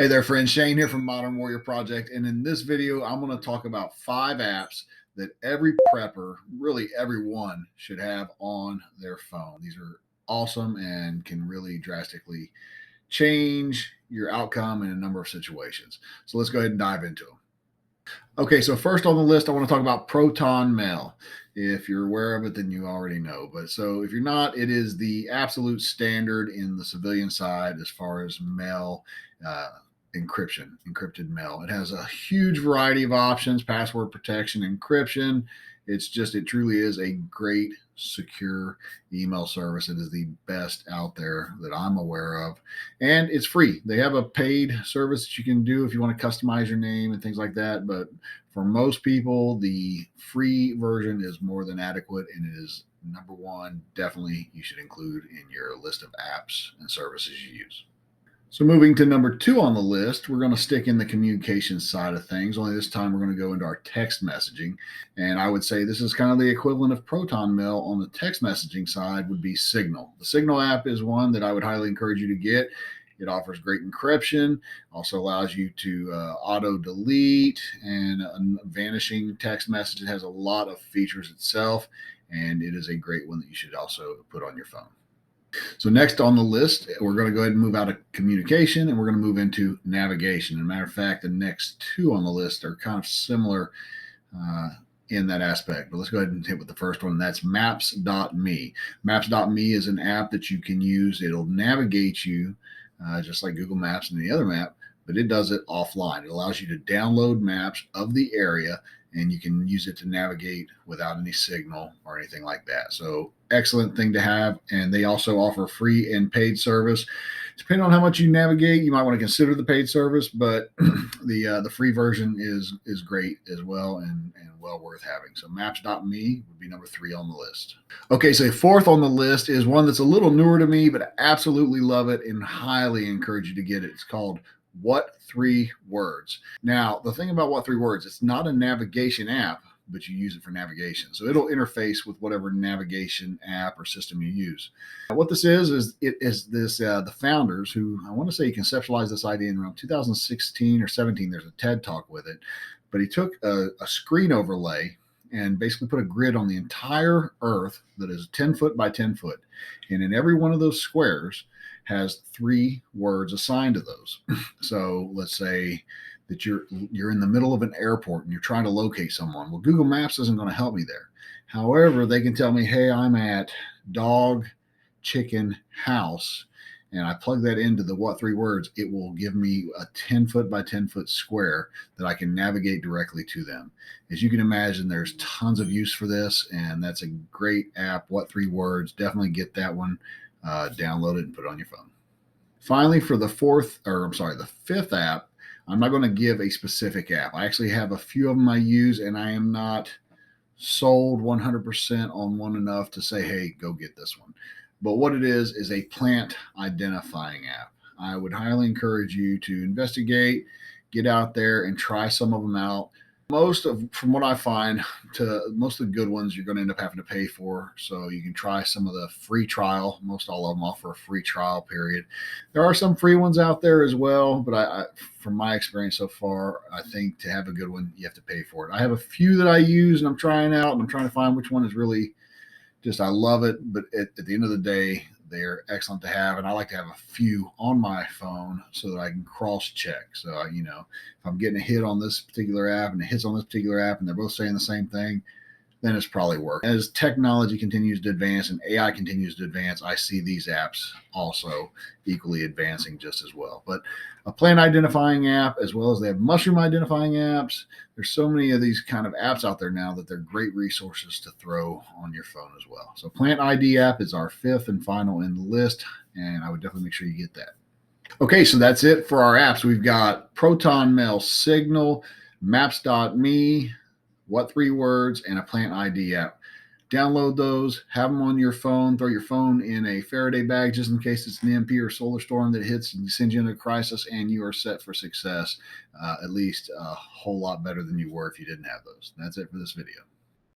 Hey there, friends. Shane here from Modern Warrior Project. And in this video, I'm going to talk about 5 apps that every prepper, really everyone, should have on their phone. These are awesome and can really drastically change your outcome in a number of situations. So let's go ahead and dive into them. Okay, so first on the list, I want to talk about ProtonMail. If you're aware of it, then you already know. But so if you're not, it is the absolute standard in the civilian side as far as mail encrypted mail. It has a huge variety of options: password protection, encryption. It truly is a great, secure email service. It is the best out there that I'm aware of. And it's free. They have a paid service that you can do if you want to customize your name and things like that. But for most people, the free version is more than adequate, and it is number one. Definitely you should include in your list of apps and services you use. So moving to number 2 on the list, we're going to stick in the communication side of things. Only this time we're going to go into our text messaging. And I would say this is kind of the equivalent of ProtonMail on the text messaging side would be Signal. The Signal app is one that I would highly encourage you to get. It offers great encryption, also allows you to auto delete and vanishing text message. It has a lot of features itself, and it is a great one that you should also put on your phone. So next on the list, we're going to go ahead and move out of communication, and we're going to move into navigation. As a matter of fact, the next 2 on the list are kind of similar in that aspect. But let's go ahead and hit with the first one, and that's Maps.me. Maps.me is an app that you can use. It'll navigate you just like Google Maps and any other map, but it does it offline. It allows you to download maps of the area, and you can use it to navigate without any signal or anything like that. So excellent thing to have. And they also offer free and paid service. Depending on how much you navigate, you might want to consider the paid service, but the free version is great as well, and well worth having. So Maps.me would be number 3 on the list. Okay, so 4th on the list is one that's a little newer to me, but I absolutely love it and highly encourage you to get it. It's called What 3 Words. Now, the thing about What 3 Words, it's not a navigation app, but you use it for navigation. So it'll interface with whatever navigation app or system you use. Now, what this is the founders who, I want to say, conceptualized this idea in around 2016 or 17. There's a TED talk with it, but he took a screen overlay and basically put a grid on the entire Earth that is 10 foot by 10 foot. And in every one of those squares has 3 words assigned to those. So let's say that you're in the middle of an airport and you're trying to locate someone. Well, Google Maps isn't going to help me there. However, they can tell me, hey, I'm at dog, chicken, house, and I plug that into the What 3 Words, it will give me a 10 foot by 10 foot square that I can navigate directly to them. As you can imagine, there's tons of use for this, and that's a great app, What 3 Words. Definitely get that one, download it and put it on your phone. Finally, for the 5th app, I'm not going to give a specific app. I actually have a few of them I use, and I am not sold 100% on one enough to say, hey, go get this one. But what it is a plant identifying app. I would highly encourage you to investigate, get out there and try some of them out. From what I find, most of the good ones you're going to end up having to pay for. So you can try some of the free trial. Most all of them offer a free trial period. There are some free ones out there as well, but from my experience so far, I think to have a good one, you have to pay for it. I have a few that I use and I'm trying out, and I'm trying to find which one is really I love it. But at the end of the day, they're excellent to have, and I like to have a few on my phone so that I can cross-check. So, if I'm getting a hit on this particular app and it hits on this particular app and they're both saying the same thing, then it's probably working. As technology continues to advance and AI continues to advance, I see these apps also equally advancing just as well. But a plant identifying app, as well as they have mushroom identifying apps. There's so many of these kind of apps out there now that they're great resources to throw on your phone as well. So Plant ID app is our 5th and final in the list, and I would definitely make sure you get that. Okay, so that's it for our apps. We've got ProtonMail, Signal, Maps.me, What 3 Words, and a Plant ID app. Download those, have them on your phone, throw your phone in a Faraday bag just in case it's an EMP or solar storm that hits and sends you into a crisis, and you are set for success, at least a whole lot better than you were if you didn't have those. That's it for this video.